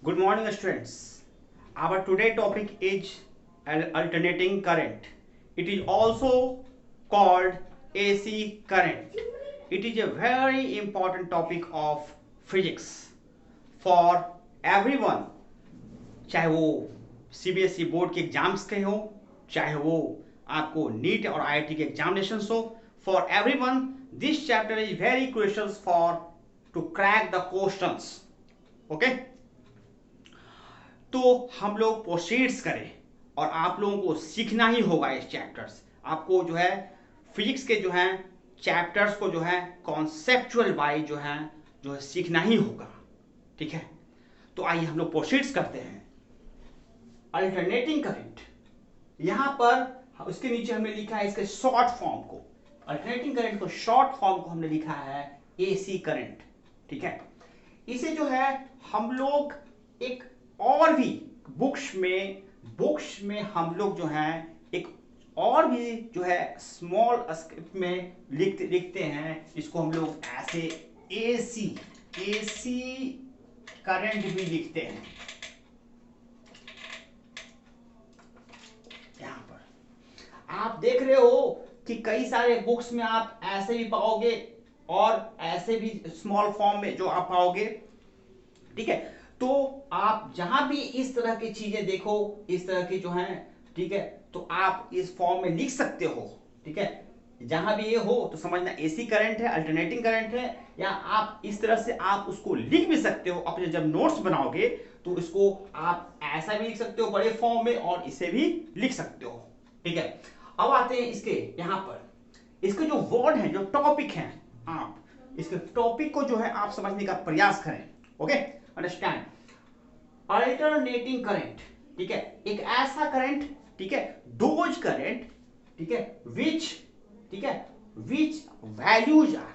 Good morning, students. Our today topic is alternating current. It is also called AC current. It is a very important topic of physics for everyone, चाहे वो CBSE board के exams के हो, चाहे वो आपको NEET और IIT के एग्जामिनेशन हो, for everyone this chapter is very crucial for to crack the questions. Okay, तो हम लोग प्रोसीड्स करें और आप लोगों को सीखना ही होगा इस चैप्टर्स. आपको जो है फिजिक्स के जो है चैप्टर्स को जो है कॉन्सेप्चुअल वाइज जो है सीखना ही होगा. ठीक है, तो आइए हम लोग प्रोसीड्स करते हैं. अल्टरनेटिंग करंट, यहां पर उसके नीचे हमने लिखा है इसके शॉर्ट फॉर्म को. अल्टरनेटिंग करंट को शॉर्ट फॉर्म को हमने लिखा है एसी करंट. ठीक है, इसे जो है हम लोग एक और भी बुक्स में हम लोग जो है एक और भी जो है स्मॉल स्क्रिप्ट में लिखते हैं. इसको हम लोग ऐसे एसी करंट भी लिखते हैं. यहां पर आप देख रहे हो कि कई सारे बुक्स में आप ऐसे भी पाओगे और ऐसे भी स्मॉल फॉर्म में जो आप पाओगे. ठीक है, तो आप जहां भी इस तरह की चीजें देखो, इस तरह की जो है, ठीक है, तो आप इस फॉर्म में लिख सकते हो. ठीक है, जहां भी ये हो तो समझना एसी करंट है, अल्टरनेटिंग करंट है. या आप इस तरह से आप उसको लिख भी सकते हो अपने जब नोट्स बनाओगे, तो इसको आप ऐसा भी लिख सकते हो बड़े फॉर्म में और इसे भी लिख सकते हो. ठीक है, अब आते हैं इसके यहां पर इसके जो वर्ड है, जो टॉपिक है, आप इसके टॉपिक को जो है आप समझने का प्रयास करें. Okay, understand. अल्टरनेटिंग करंट, ठीक है, एक ऐसा करंट, ठीक है, दोज करंट, ठीक है, विच, ठीक है, which values are,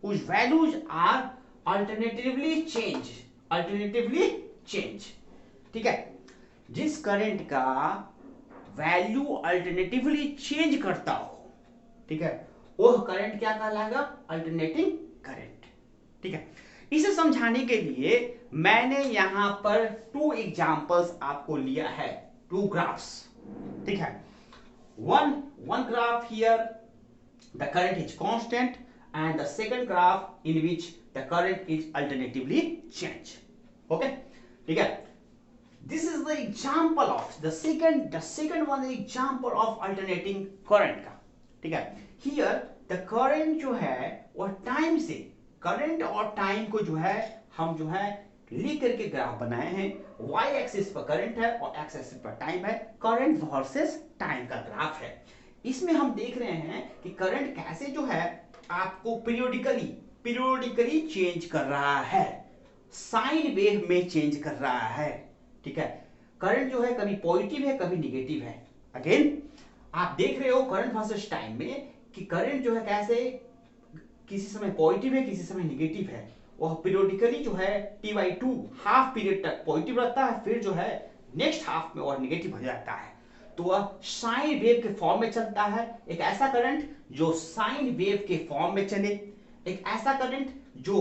whose values are alternatively change. ठीक है, जिस करंट का वैल्यू अल्टरनेटिवली चेंज करता हो, ठीक है, वह करंट क्या कहलाएगा? Alternating current. ठीक है, इसे समझाने के लिए मैंने यहां पर 2 एग्जांपल्स आपको लिया है, 2 ग्राफ्स. ठीक है, one graph here the current is constant and the second graph in which the current is alternatively changed. Okay, ठीक है, this is the example of the second one is example of alternating current का. ठीक है, here the current जो है वह time से, current और टाइम को जो है हम जो है लिख करके ग्राफ बनाए हैं. y एक्सिस पर करंट है और x एक्सिस पर टाइम है. करंट वर्सेस टाइम का ग्राफ है. इसमें हम देख रहे हैं कि करंट कैसे जो है आपको पीरियोडिकली चेंज कर रहा है, साइन वेव में चेंज कर रहा है. ठीक है, करंट जो है कभी पॉजिटिव है कभी निगेटिव है. अगेन आप देख रहे हो करंट वर्सेस टाइम में कि करंट जो है कैसे किसी समय पॉजिटिव है किसी समय निगेटिव है. वह पीरियोडिकली जो है t/2 हाफ पीरियड तक पॉजिटिव रहता है, फिर जो है नेक्स्ट हाफ में और निगेटिव हो जाता है. तो वह साइन वेव के फॉर्म में चलता है. एक ऐसा करंट जो साइन वेव के फॉर्म में चले, एक ऐसा करंट जो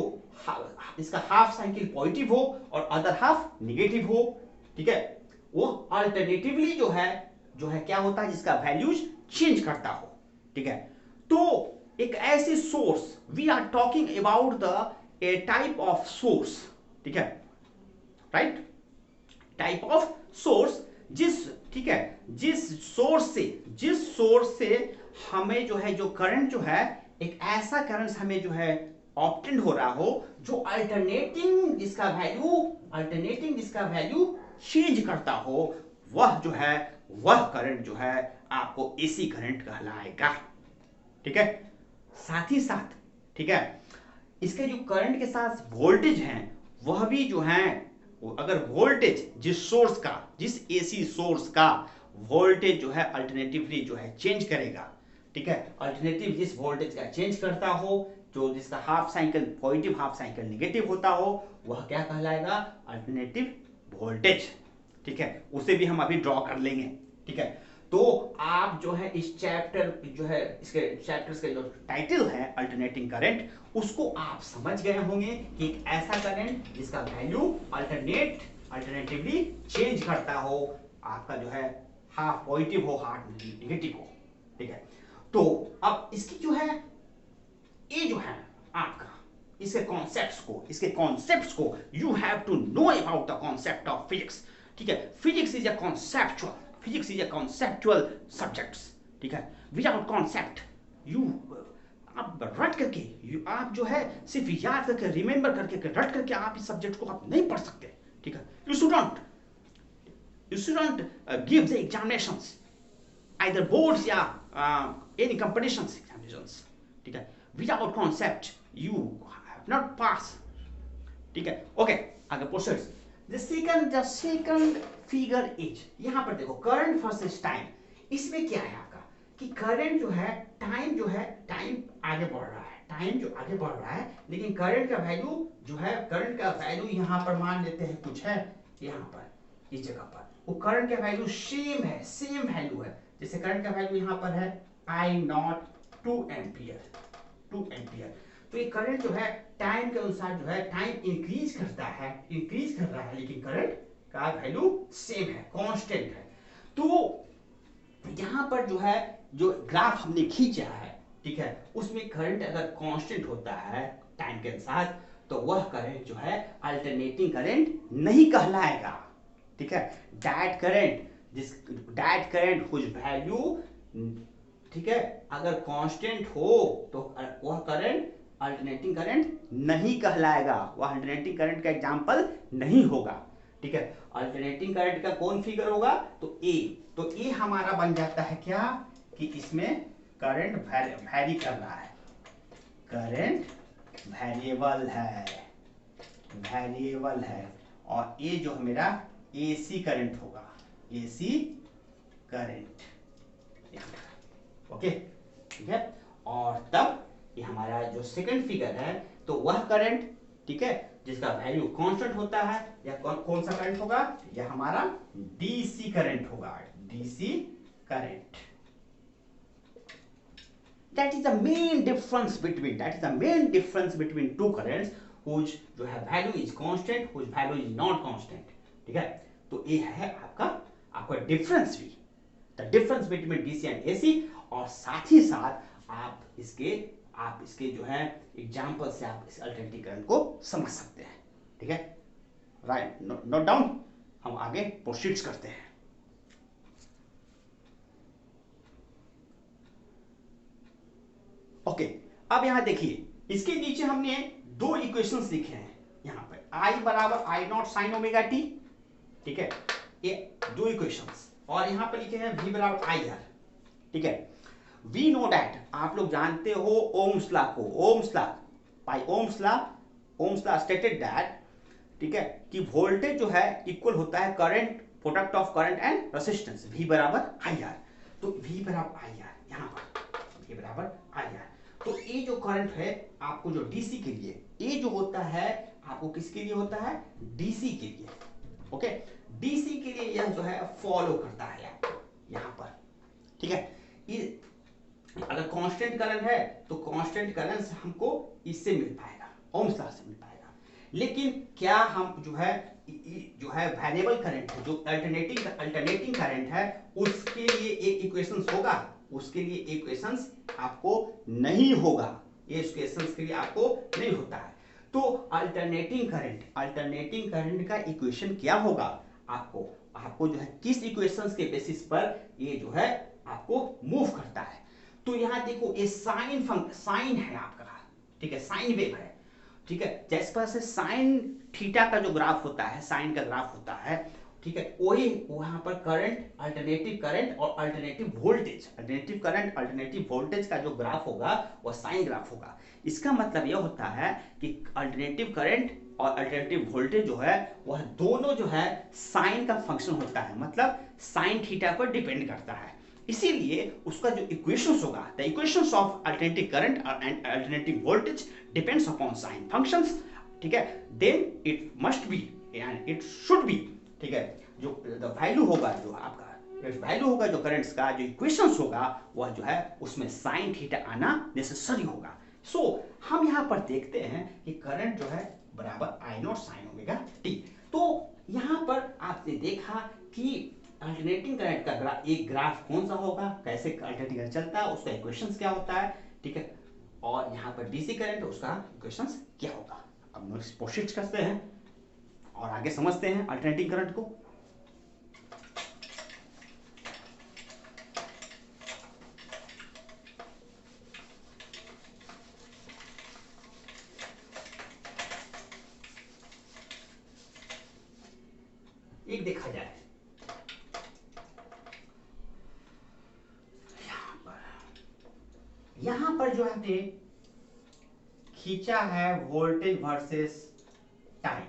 इसका हाफ साइकिल पॉजिटिव हो और अदर हाफ निगेटिव हो. ठीक है, वो अल्टरनेटिवली जो है क्या होता है, जिसका वैल्यूज चेंज करता हो. ठीक है, तो एक ऐसी source, we are talking about the A type of source. ठीक है, राइट, टाइप ऑफ सोर्स, ठीक है, जिस सोर्स से हमें जो है जो करंट जो है एक ऐसा करंट हमें जो है ऑब्टेन हो रहा हो जो अल्टरनेटिंग जिसका वैल्यू चेंज करता हो, वह जो है वह करंट जो है आपको एसी करंट कहलाएगा. ठीक है, साथ ही साथ, ठीक है, इसके जो करंट के साथ वोल्टेज हैं वह भी जो है, अगर वोल्टेज जिस एसी सोर्स का वोल्टेज जो है अल्टरनेटिवली जो है चेंज करेगा. ठीक है, अल्टरनेटिव जिस वोल्टेज का चेंज करता हो, जो जिसका half cycle positive half cycle negative होता हो, वह क्या कहलाएगा? Alternative voltage. ठीक है, उसे भी हम अभी ड्रॉ कर लेंगे. ठीक है, तो आप जो है इस चैप्टर जो है इसके चैप्टर्स के जो टाइटल है अल्टरनेटिंग करंट, उसको आप समझ गए होंगे कि एक ऐसा करंट जिसका वैल्यू अल्टरनेट अल्टरनेटिवली चेंज करता हो, आपका जो है हाफ पॉजिटिव हो हाफ नेगेटिव हो, ठीक है। तो अब इसकी जो है ये जो है आपका इसके कॉन्सेप्ट्स को you have to know about the concept of physics, ठीक है। Physics is a conceptual subjects, ठीक है। विदाउट कॉन्सेप्ट यू आप रट करके आप जो है सिर्फ याद करके रिमेंबर करके रट करके आप इस सब्जेक्ट को आप नहीं पढ़ सकते, ठीक है। You shouldn't give the examinations either boards या any competitions examinations, ठीक है। Without concept you have not pass, ठीक है। ओके, आगे process. The second figure is, यहां पर देखो करंट वर्सेस टाइम। इसमें क्या है आपका कि करंट जो है टाइम आगे बढ़ रहा है, टाइम जो आगे बढ़ रहा है, लेकिन करंट का वैल्यू जो है करंट का वैल्यू यहां पर मान लेते हैं कुछ है यहां पर इस जगह पर, वो करंट का वैल्यू सेम वैल्यू है। जैसे करंट का वैल्यू यहां पर है आई नॉट 2 एम्पियर। तो ये करंट जो है टाइम के अनुसार जो है टाइम इंक्रीज कर रहा है, लेकिन करंट का वैल्यू सेम है, कांस्टेंट है। तो यहां पर जो है जो ग्राफ हमने खींचा है, ठीक है, उसमें करंट अगर कांस्टेंट होता है टाइम के साथ, तो वह करंट जो है अल्टरनेटिंग करंट नहीं कहलाएगा, ठीक है। दैट करंट हुज वैल्यू, ठीक है, अगर कांस्टेंट हो तो वह करंट अल्टरनेटिंग करंट नहीं कहलाएगा, वह अल्टरनेटिंग करंट का एग्जांपल नहीं होगा, ठीक है। अल्टरनेटिंग करंट का कौन फिगर होगा, तो ए हमारा बन जाता है क्या कि इसमें करंट वैरी कर रहा है, करंट वेरिएबल है, और ये जो मेरा एसी करंट होगा, एसी करंट, ओके, ठीक है। और तब ये हमारा जो सेकंड फिगर है, तो वह करंट, ठीक है, जिसका वैल्यू कांस्टेंट होता है, या कौन सा करंट होगा, यह हमारा डीसी करंट होगा, DC current. That is the main difference between two currents whose जो है value is constant, whose value is not constant, ठीक है। तो ये है आपका डिफरेंस भी, the difference between DC and AC. और साथ ही साथ आप इसके जो है एग्जांपल से आप इस अल्टरनेटिव करंट को समझ सकते हैं, ठीक है। Right, note down. हम आगे प्रोसीड करते हैं। ओके, अब यहां देखिए इसके नीचे हमने दो इक्वेशंस लिखे हैं, यहां पर I बराबर आई नॉट साइन ओमेगा टी, ठीक है, ये दो इक्वेशंस, और यहां पर लिखे हैं V बराबर आई आर, ठीक है। वी नो दैट, आप लोग जानते हो ओम्स लॉ को, ओम्स लॉ स्टेटेड दैट, ठीक है, कि वोल्टेज जो है इक्वल होता है current, product of current and resistance, V बराबर आई आर। तो V बराबर आई आर, यहां पर V बराबर आई आर। तो ये जो करंट है आपको जो डीसी के लिए, ये जो होता है आपको किसके लिए होता है, डीसी के लिए, ओके। डीसी के लिए यह जो है फॉलो करता है आपको यहां पर, ठीक है। ये अगर कांस्टेंट करंट है तो कांस्टेंट करंट हमको इससे मिल पाएगा, ओम्स लॉ से मिल पाएगा। लेकिन क्या हम जो है वेरिएबल करंट है, जो अल्टरनेटिंग करंट है, उसके लिए एक इक्वेशंस होगा, उसके लिए इक्वेशंस आपको नहीं होगा, ये इक्वेशंस के लिए आपको नहीं होता है। तो अल्टरनेटिंग करंट का इक्वेशन क्या होगा, आपको जो है किस इक्वेशंस के बेसिस पर ये जो है आपको मूव करता है। तो यहां देखो ये साइन है आपका, ठीक है, साइन वेव है, ठीक है। जैसे पर से साइन थीटा का जो ग्राफ होता है, साइन का ग्राफ होता है, ठीक है, वही वहां पर करंट, अल्टरनेटिव करंट और अल्टरनेटिव वोल्टेज का जो ग्राफ होगा वह साइन ग्राफ होगा। इसका मतलब यह होता है कि अल्टरनेटिव करंट और अल्टरनेटिव वोल्टेज जो है वह दोनों जो है साइन का फंक्शन होता है, मतलब साइन थीटा पर डिपेंड करता है। इसीलिए उसका जो इक्वेशंस होगा, the equations of alternative current and alternative voltage depends upon sine functions, ठीक है। Then it must be and it should be, ठीक है, जो द वैल्यू होगा, जो आपका वैल्यू होगा जो करंट्स का, जो इक्वेशंस होगा, वह जो है उसमें साइन थीटा आना नेसेसरी होगा। सो हम यहाँ पर देखते हैं कि करंट जो है बराबर आई नॉट साइन ओमेगा टी। तो यहाँ पर आपने देखा कि अल्टरनेटिंग करंट का एक ग्राफ कौन सा होगा, कैसे अल्टरनेटिंग करंट चलता है, उसका इक्वेशंस क्या होता है, ठीक है, और यहाँ पर डीसी करंट उसका इक्वेशंस क्या होगा। अब नेक्स्ट प्रोसीड करते हैं और आगे समझते हैं अल्टरनेटिंग करंट को। एक देखा जाए यहां पर जो आपने खींचा है वोल्टेज वर्सेस टाइम,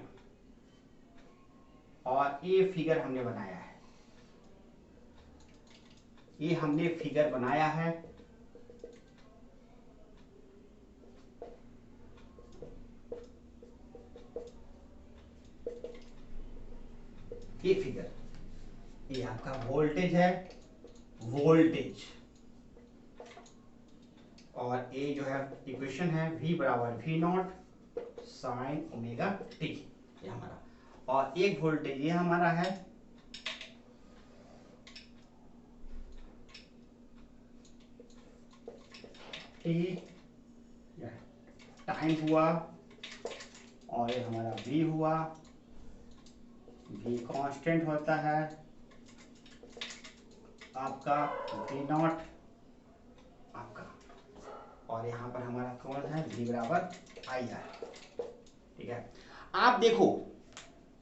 और ये फिगर हमने बनाया है, ये हमने फिगर बनाया है। ये फिगर, ये आपका वोल्टेज है, वोल्टेज, और ये जो है इक्वेशन है V बराबर V not sine omega T, ये हमारा, और एक वोल्टेज ये हमारा है, टी टाइम हुआ, और ये हमारा V हुआ, V कांस्टेंट होता है आपका V नॉट आपका, और यहाँ पर हमारा कौन है V बराबर आई आर, ठीक है। आप देखो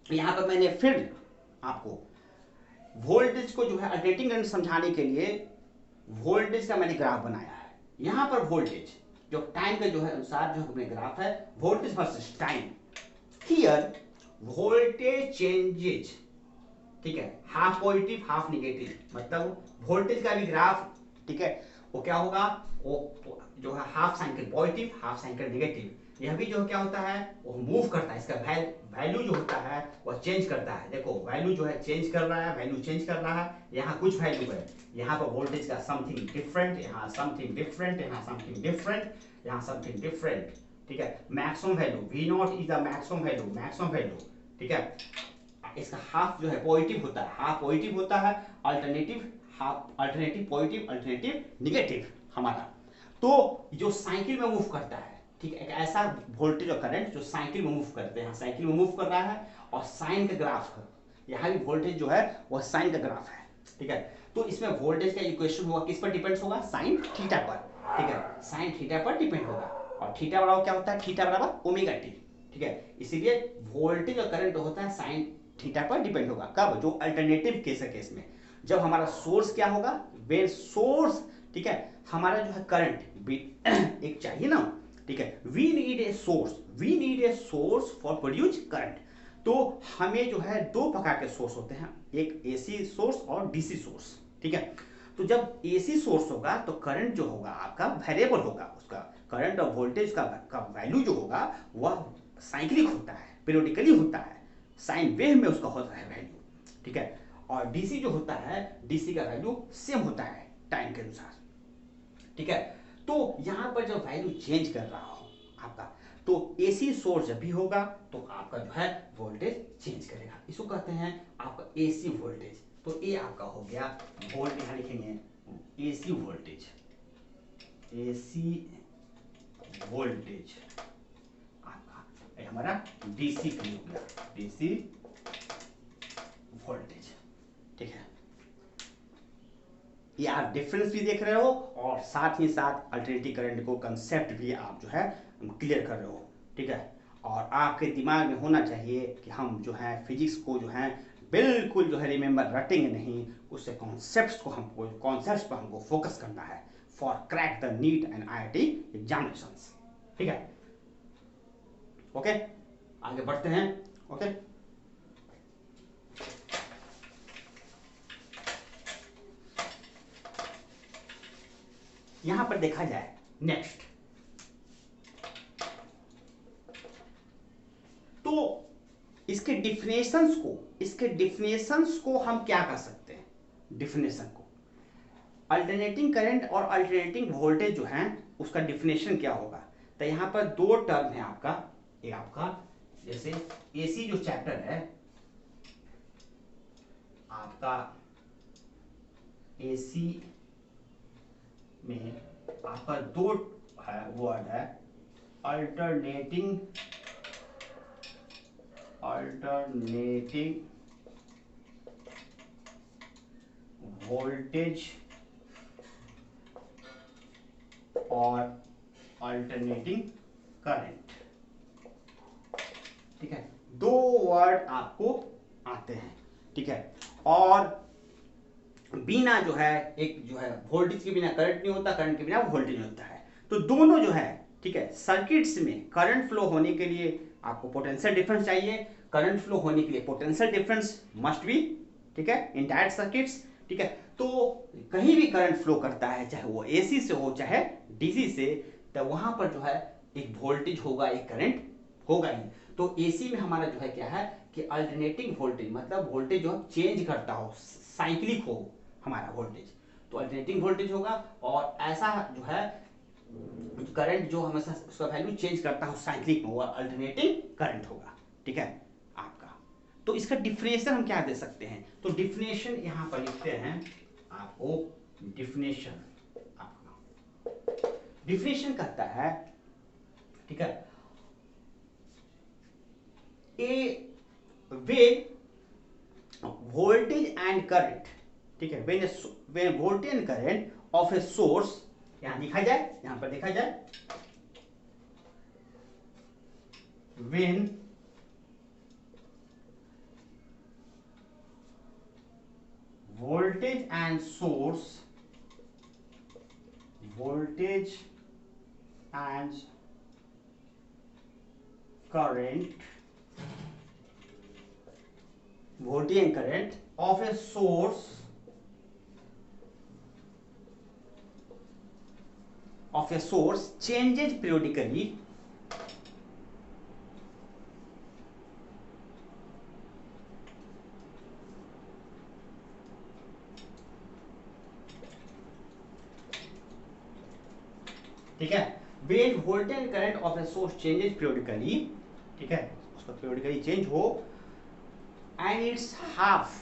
यहाँ पर मैंने फिर आपको वोल्टेज को जो है अल्टरनेटिंग करंट समझाने के लिए वोल्टेज का मैंने ग्राफ बनाया है। यहाँ पर वोल्टेज जो टाइम के जो है अनुसार जो हमने ग्राफ है voltage versus time, here voltage changes, ठीक है, हाफ पॉजिटिव हाफ निगेटिव, मतलब वोल्टेज का भी ग्राफ, ठीक है, वो क्या होगा, वो जो है half cycle positive half cycle negative, यह भी जो क्या होता है वो मूव करता है, इसका वैल्यू जो होता है वो चेंज करता है। देखो वैल्यू जो है चेंज कर रहा है, वैल्यू चेंज कर रहा है, यहाँ कुछ वैल्यू है, यहाँ पर वोल्टेज का समथिंग डिफरेंट, यहाँ समथिंग डिफरेंट, यहाँ समथिंग डिफरेंट, यहाँ समथिंग डिफरेंट, ठीक है। Maximum value V not is the maximum value, ठीक है। इसका हाफ जो है पॉजिटिव होता है, हाफ पॉजिटिव होता है, alternative half, alternative positive, alternative negative हमारा। तो जो साइकिल में मूव करता है, ठीक है, एक ऐसा वोल्टेज और करंट जो साइकिल में मूव करते हैं, साइकिल में मूव कर रहा है, और साइन का ग्राफ है, यहाँ भी वोल्टेज जो है वह साइन का ग्राफ है, ठीक है। तो इसमें वोल्टेज का इक्वेशन होगा किस पर डिपेंड होगा, साइन थीटा पर, ठीक है, साइन थीटा पर डिपेंड होगा, और थीटा बराबर क्या होता है, थीटा बराबर ओमेगा टी, ठीक है। इसीलिए वोल्टेज और करंट होता है साइन थीटा पर डिपेंड होगा, कब, जो अल्टरनेटिव केस में, जब हमारा सोर्स क्या होगा, वेन सोर्स, ठीक है, हमारा जो है करंट एक चाहिए ना, ठीक है, we need a source for produce current. तो हमें जो है दो प्रकार के सोर्स होते हैं, एक एसी सोर्स और डीसी सोर्स, ठीक है। तो जब एसी सोर्स होगा तो करंट जो होगा आपका वेरिएबल होगा, उसका करंट और वोल्टेज का वैल्यू जो होगा वह साइक्लिक होता है, पीरियोडिकली होता है, साइन वेव में उसका होता है वैल्यू, ठीक है। और डीसी जो होता है, डीसी का वैल्यू सेम होता है टाइम के अनुसार, ठीक है। तो यहां पर जब वैल्यू चेंज कर रहा हो आपका, तो एसी सोर्स जब भी होगा तो आपका जो है वोल्टेज चेंज करेगा, इसको कहते हैं आपका एसी वोल्टेज। तो ये आपका हो गया वोल्ट, यहां लिखेंगे एसी वोल्टेज, एसी वोल्टेज आपका, ये हमारा डीसी के लिए हो गया, डीसी वोल्टेज, ठीक है। ये आप डिफरेंस भी देख रहे हो और साथ ही साथ अल्टरनेटिव करंट को कंसेप्ट भी आप जो है क्लियर कर रहे हो, ठीक है। और आपके दिमाग में होना चाहिए कि हम जो है फिजिक्स को जो है बिल्कुल जो है रिमेंबर रटेंगे नहीं, उससे कॉन्सेप्ट्स पर हमको फोकस करना है for crack the neat and IIT examinations, ठीक है। ओके, आगे बढ़ते हैं। ओके, यहां पर देखा जाए नेक्स्ट, तो इसके डिफिनेशंस को हम क्या कर सकते हैं, डिफिनेशन को, अल्टरनेटिंग करंट और अल्टरनेटिंग वोल्टेज जो है उसका डिफिनेशन क्या होगा। तो यहाँ पर दो टर्म है आपका, ये आपका जैसे एसी जो चैप्टर है आपका, एसी में आपका दो है वर्ड है, अल्टरनेटिंग वोल्टेज और अल्टरनेटिंग करंट। ठीक है, दो वर्ड आपको आते हैं। ठीक है, और बिना जो है, एक जो है वोल्टेज के बिना करंट नहीं होता, करंट के बिना वोल्टेज नहीं होता है। तो दोनों जो है, ठीक है, सर्किट्स में करंट फ्लो होने के लिए आपको पोटेंशियल डिफरेंस चाहिए, करंट फ्लो होने के लिए पोटेंशियल डिफरेंस मस्ट बी। ठीक है, इन डायरेक्ट सर्किट्स। ठीक है, तो कहीं भी करंट फ्लो करता है, चाहे वो एसी से हो चाहे डीसी से, तो वहां पर जो है एक वोल्टेज होगा, एक करंट होगा ही। तो एसी में हमारा जो है क्या है कि अल्टरनेटिंग वोल्टेज, मतलब वोल्टेज जो चेंज करता हो, साइक्लिक हो हमारा वोल्टेज, तो अल्टरनेटिंग वोल्टेज होगा। और ऐसा जो है करंट जो हमेशा उसका वैल्यू चेंज करता हो साइक्लिक में, वो अल्टरनेटिंग करंट होगा। ठीक है आपका। तो इसका डिफिनेशन हम क्या दे सकते हैं, तो डिफिनेशन यहां पर लिखते हैं आपको, डिफिनेशन आपका डिफिनेशन करता है, ठीक है, ए when voltage and current, ठीक है, when voltage and current of a source, यहां लिखा जाए, यहां पर देखा जाए, when voltage and source, voltage and current, voltage and current of a source changes periodically, ठीक है, when voltage and current of a source changes periodically, ठीक है, उसका periodically चेंज हो, and its half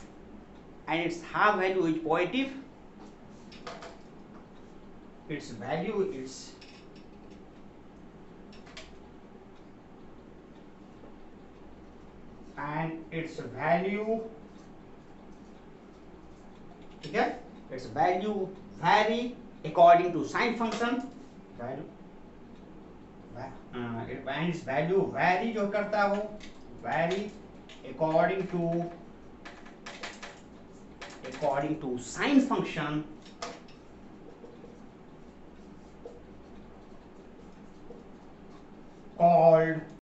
value is positive, its value is and its value, ठीक है, its value vary according to sin function, value and its value vary जो करता हो, vary according to sin function,